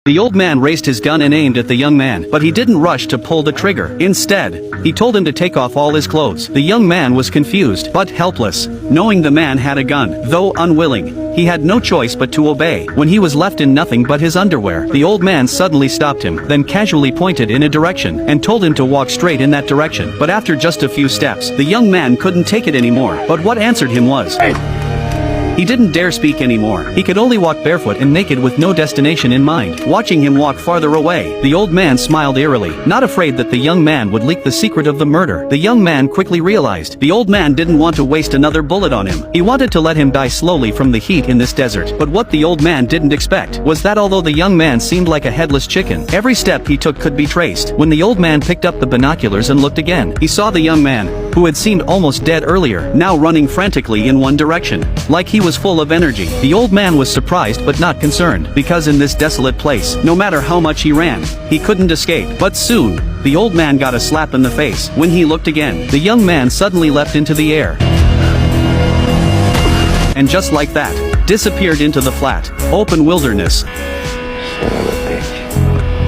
The old man raised his gun and aimed at the young man, but he didn't rush to pull the trigger. Instead, he told him to take off all his clothes. The young man was confused, but helpless, knowing the man had a gun. Though unwilling, he had no choice but to obey. When he was left in nothing but his underwear, the old man suddenly stopped him, then casually pointed in a direction, and told him to walk straight in that direction. But after just a few steps, the young man couldn't take it anymore. But what answered him was, he didn't dare speak anymore. He could only walk barefoot and naked with no destination in mind. Watching him walk farther away, the old man smiled eerily, not afraid that the young man would leak the secret of the murder. The young man quickly realized the old man didn't want to waste another bullet on him. He wanted to let him die slowly from the heat in this desert. But what the old man didn't expect was that although the young man seemed like a headless chicken, every step he took could be traced. When the old man picked up the binoculars and looked again, he saw the young man, who had seemed almost dead earlier, now running frantically in one direction, like he was full of energy. The old man was surprised but not concerned, because in this desolate place, no matter how much he ran, he couldn't escape. But soon, the old man got a slap in the face. When he looked again, the young man suddenly leapt into the air, and just like that, disappeared into the flat, open wilderness.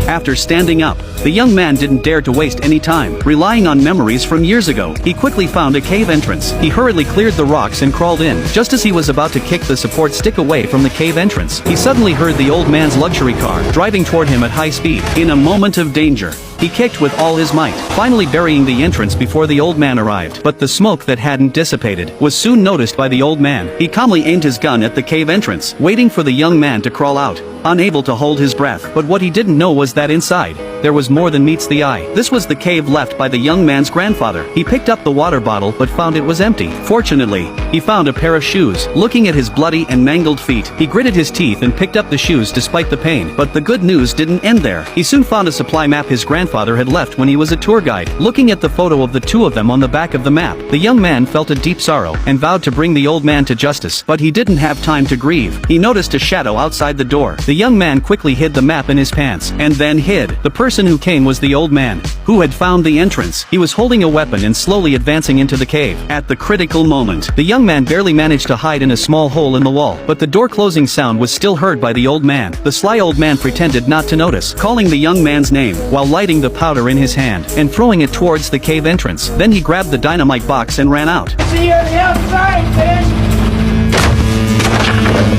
After standing up, the young man didn't dare to waste any time, relying on memories from years ago. He quickly found a cave entrance. He hurriedly cleared the rocks and crawled in. Just as he was about to kick the support stick away from the cave entrance, he suddenly heard the old man's luxury car driving toward him at high speed. In a moment of danger, he kicked with all his might, finally burying the entrance before the old man arrived. But the smoke that hadn't dissipated was soon noticed by the old man. He calmly aimed his gun at the cave entrance, waiting for the young man to crawl out, unable to hold his breath. But what he didn't know was that inside, there was more than meets the eye. This was the cave left by the young man's grandfather. He picked up the water bottle but found it was empty. Fortunately, he found a pair of shoes. Looking at his bloody and mangled feet, he gritted his teeth and picked up the shoes despite the pain. But the good news didn't end there. He soon found a supply map his grandfather had left when he was a tour guide. Looking at the photo of the two of them on the back of the map, the young man felt a deep sorrow and vowed to bring the old man to justice. But he didn't have time to grieve. He noticed a shadow outside the door. The young man quickly hid the map in his pants, and then hid. The person who came was the old man, who had found the entrance. He was holding a weapon and slowly advancing into the cave. At the critical moment, the young man barely managed to hide in a small hole in the wall, but the door closing sound was still heard by the old man. The sly old man pretended not to notice, calling the young man's name, while lighting the powder in his hand, and throwing it towards the cave entrance. Then he grabbed the dynamite box and ran out. See you on the outside, bitch!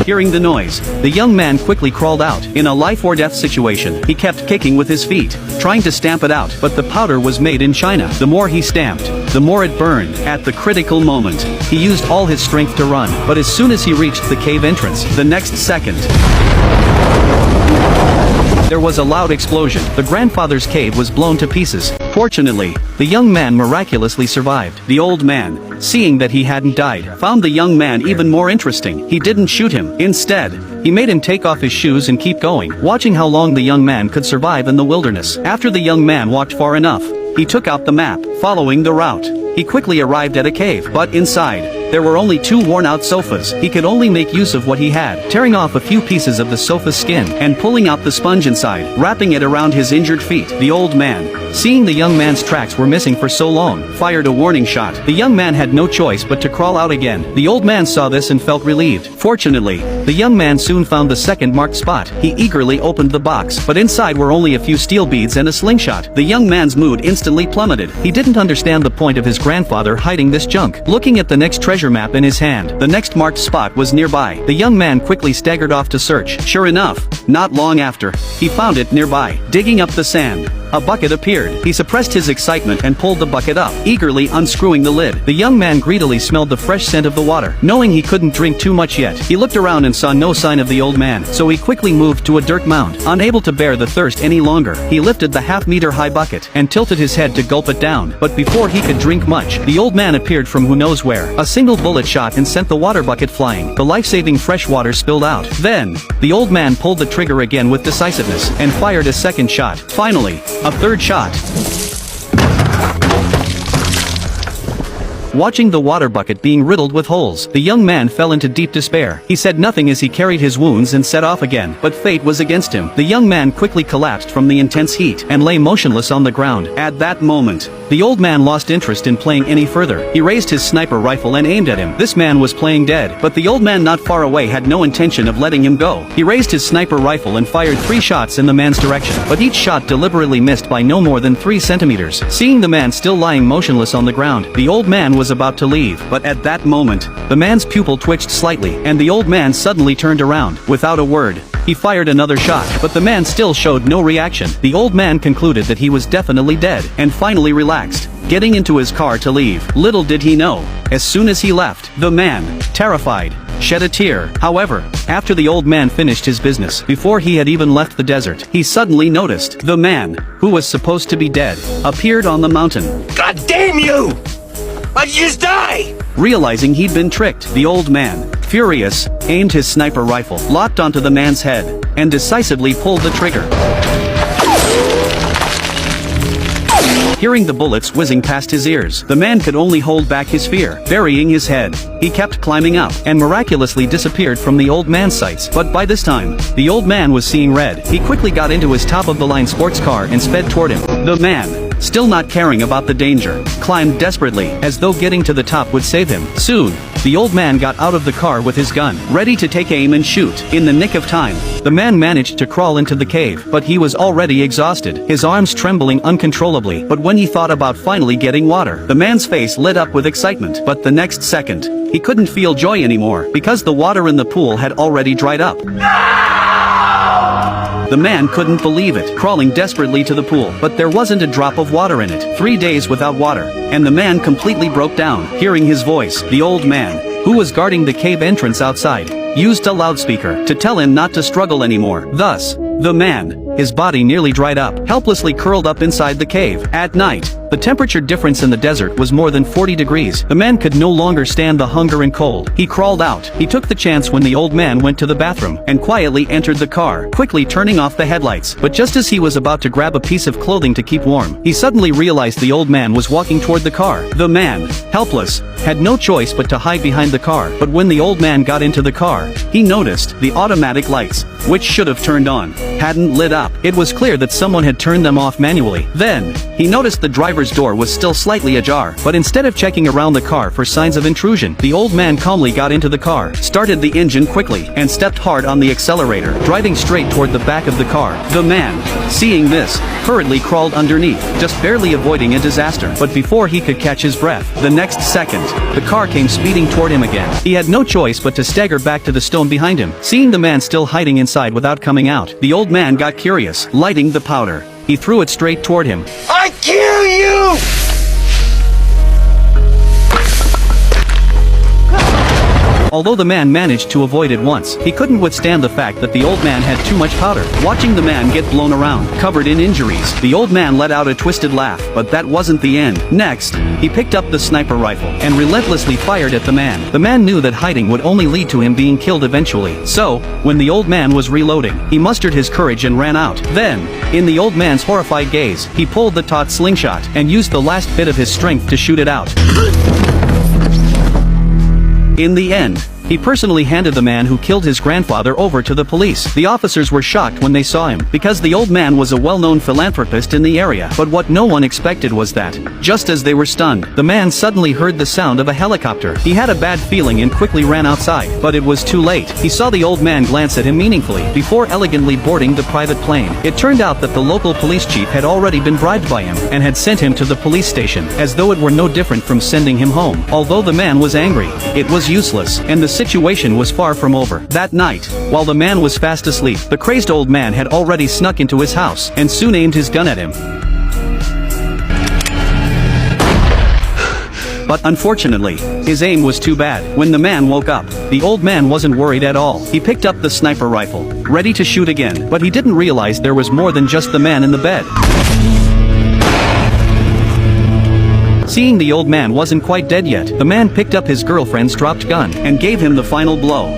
Hearing the noise, the young man quickly crawled out. In a life-or-death situation, he kept kicking with his feet, trying to stamp it out, but the powder was made in China. The more he stamped, the more it burned. At the critical moment, he used all his strength to run, but as soon as he reached the cave entrance, the next second, there was a loud explosion. The grandfather's cave was blown to pieces. Fortunately, the young man miraculously survived. The old man, seeing that he hadn't died, found the young man even more interesting. He didn't shoot him. Instead, he made him take off his shoes and keep going, watching how long the young man could survive in the wilderness. After the young man walked far enough, he took out the map, following the route. He quickly arrived at a cave, but inside, there were only two worn-out sofas. He could only make use of what he had, tearing off a few pieces of the sofa's skin, and pulling out the sponge inside, wrapping it around his injured feet. The old man, seeing the young man's tracks were missing for so long, fired a warning shot. The young man had no choice but to crawl out again. The old man saw this and felt relieved. Fortunately, the young man soon found the second marked spot. He eagerly opened the box, but inside were only a few steel beads and a slingshot. The young man's mood instantly plummeted. He didn't understand the point of his grandfather hiding this junk. Looking at the next treasure map in his hand, the next marked spot was nearby. The young man quickly staggered off to search. Sure enough, not long after, he found it nearby. Digging up the sand, a bucket appeared. He suppressed his excitement and pulled the bucket up, eagerly unscrewing the lid. The young man greedily smelled the fresh scent of the water. Knowing he couldn't drink too much yet, he looked around and saw no sign of the old man, so he quickly moved to a dirt mound. Unable to bear the thirst any longer, he lifted the half-meter-high bucket and tilted his head to gulp it down. But before he could drink much, the old man appeared from who knows where. A single bullet shot and sent the water bucket flying. The life-saving fresh water spilled out. Then, the old man pulled the trigger again with decisiveness and fired a second shot. Finally, a third shot. Watching the water bucket being riddled with holes, the young man fell into deep despair. He said nothing as he carried his wounds and set off again, but fate was against him. The young man quickly collapsed from the intense heat and lay motionless on the ground. At that moment, the old man lost interest in playing any further. He raised his sniper rifle and aimed at him. This man was playing dead, but the old man not far away had no intention of letting him go. He raised his sniper rifle and fired 3 shots in the man's direction, but each shot deliberately missed by no more than 3 centimeters. Seeing the man still lying motionless on the ground, the old man was about to leave, but at that moment, the man's pupil twitched slightly, and the old man suddenly turned around. Without a word, he fired another shot, but the man still showed no reaction. The old man concluded that he was definitely dead, and finally relaxed, getting into his car to leave. Little did he know, as soon as he left, the man, terrified, shed a tear. However, after the old man finished his business, before he had even left the desert, he suddenly noticed the man, who was supposed to be dead, appeared on the mountain. God damn you! I'd just die! Realizing he'd been tricked, the old man, furious, aimed his sniper rifle, locked onto the man's head, and decisively pulled the trigger. Hearing the bullets whizzing past his ears, the man could only hold back his fear. Burying his head, he kept climbing up, and miraculously disappeared from the old man's sights. But by this time, the old man was seeing red. He quickly got into his top-of-the-line sports car and sped toward him. The man, still not caring about the danger, climbed desperately, as though getting to the top would save him. Soon, the old man got out of the car with his gun, ready to take aim and shoot. In the nick of time, the man managed to crawl into the cave, but he was already exhausted, his arms trembling uncontrollably. But when he thought about finally getting water, the man's face lit up with excitement. But the next second, he couldn't feel joy anymore, because the water in the pool had already dried up. The man couldn't believe it, crawling desperately to the pool, but there wasn't a drop of water in it. 3 days without water, and the man completely broke down. Hearing his voice, the old man, who was guarding the cave entrance outside, used a loudspeaker to tell him not to struggle anymore. Thus, the man, his body nearly dried up, helplessly curled up inside the cave. At night, the temperature difference in the desert was more than 40 degrees. The man could no longer stand the hunger and cold. He crawled out. He took the chance when the old man went to the bathroom, and quietly entered the car, quickly turning off the headlights. But just as he was about to grab a piece of clothing to keep warm, he suddenly realized the old man was walking toward the car. The man, helpless, had no choice but to hide behind the car. But when the old man got into the car, he noticed the automatic lights, which should have turned on, hadn't lit up. It was clear that someone had turned them off manually. Then, he noticed the driver's door was still slightly ajar, but instead of checking around the car for signs of intrusion, the old man calmly got into the car, started the engine quickly, and stepped hard on the accelerator, driving straight toward the back of the car. The man, seeing this, hurriedly crawled underneath, just barely avoiding a disaster. But before he could catch his breath, the next second, the car came speeding toward him again. He had no choice but to stagger back to the stone behind him. Seeing the man still hiding inside without coming out, the old man got curious. Lighting the powder, he threw it straight toward him. I kill you! Although the man managed to avoid it once, he couldn't withstand the fact that the old man had too much powder. Watching the man get blown around, covered in injuries, the old man let out a twisted laugh. But that wasn't the end. Next, he picked up the sniper rifle and relentlessly fired at the man. The man knew that hiding would only lead to him being killed eventually. So, when the old man was reloading, he mustered his courage and ran out. Then, in the old man's horrified gaze, he pulled the taut slingshot and used the last bit of his strength to shoot it out. In the end, he personally handed the man who killed his grandfather over to the police. The officers were shocked when they saw him, because the old man was a well-known philanthropist in the area. But what no one expected was that, just as they were stunned, the man suddenly heard the sound of a helicopter. He had a bad feeling and quickly ran outside, but it was too late. He saw the old man glance at him meaningfully, before elegantly boarding the private plane. It turned out that the local police chief had already been bribed by him, and had sent him to the police station, as though it were no different from sending him home. Although the man was angry, it was useless, and the situation was far from over. That night, while the man was fast asleep, the crazed old man had already snuck into his house, and soon aimed his gun at him. But unfortunately, his aim was too bad. When the man woke up, the old man wasn't worried at all. He picked up the sniper rifle, ready to shoot again, but he didn't realize there was more than just the man in the bed. Seeing the old man wasn't quite dead yet, the man picked up his girlfriend's dropped gun and gave him the final blow.